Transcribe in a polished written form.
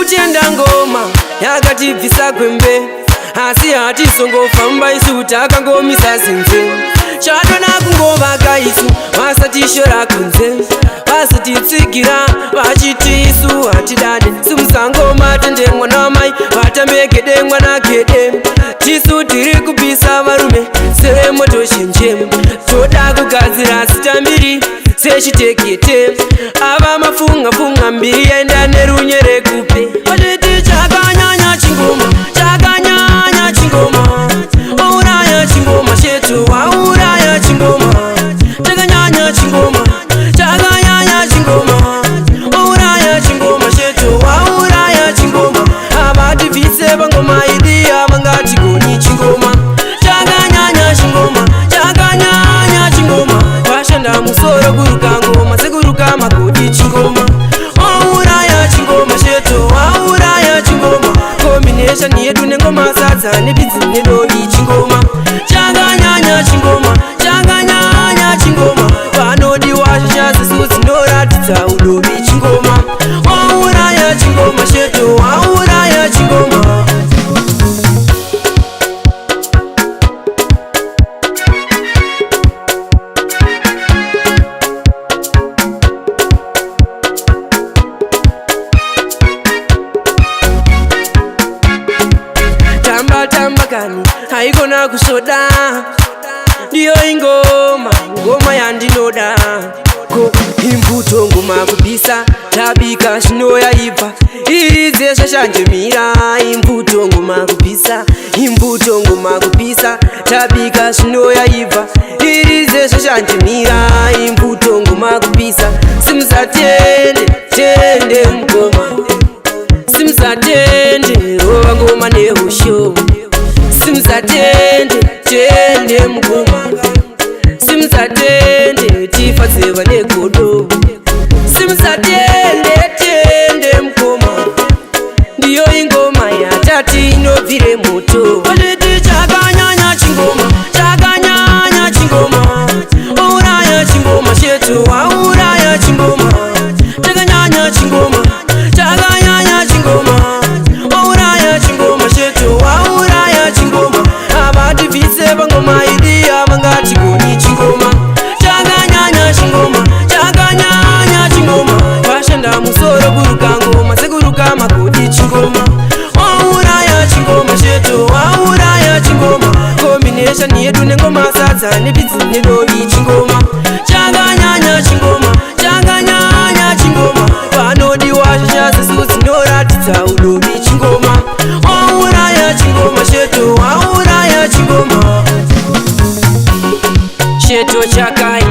kutenda ngoma yakatibvisa kwembe, asi hatisongofamba isu takangomisa zinze. Chatona kungova isu vasatishora kunze, vasatitsigira vachiti isu hatidade. Simusangoma tende mwana mai vatambegede mwana gede, tisu tiri kubisa varume semoto shenje. Toda kugadzira sita mbiri sechitekete, ava mafunga mbiri enda nerunyere kupe. Vatiti chakanyanya chingoma, chakanyanya chingoma, wauraya chingoma chetu, wauraya chingoma. Chakanyanya chingoma, chakanyanya chingoma, wauraya chingoma chetu, wauraya chingoma. Avativise pangoma idi avangati goni chingoma. Chakanyanya chingoma, chakanyanya chingoma, vashanda musoro kuruka ngoma sekuruka magodi chingoma. Wauraya chingoma chetu, wauraya chingoma. Combination yedu nengoma sadza nebidzi nedovi chingoma. Chakanyanya chingoma, chakanyanya chingoma, vanodiwa zvichazisu dzinoratidza udovi chingoma. Wauraya chingoma chetu, wauraya chingoma. Tamba kani haikona kusoda, ndiyo ingoma, ngoma yandinoda. Ko imbuto ngoma kubisa, tabika shino yaibva, irize shashanjemira. Imbuto ngoma kubisa, imbuto ngoma kubisa, tabika shino yaibva, irize shashanjemira. Imbuto ngoma kubisa, simusatende tende mgoma, simusatende rova ngoma nehusho. Simusatende tende mgoma, simusatende tifadzeva negodo. Simusatende tende mgoma, ndiyo ingoma yatati inobvire moto. Vatiti chakanyanya chingoma, chakanyanya chingoma, wauraya chingoma chetu, wauraya chingoma. Chakanyanya chingoma, chakanyanya chingoma, wauraya chingoma chetu, wauraya chingoma. Avativise pangoma idi avangati goni chingoma. Chakanyanya chingoma, chakanyanya chingoma, vashanda musoro kuruka ngoma sekuruka magodi chingoma. Wauraya chingoma chetu, wauraya chingoma. Combination yedu nengoma sadza nebidzi nedovi chingoma. Chakanyanya chingoma, chakanyanya chingoma, vanodiwa zvichazisu dzinoratidza udovi chingoma. Wauraya chingoma chetu, wauraya chingoma. Cheto chakai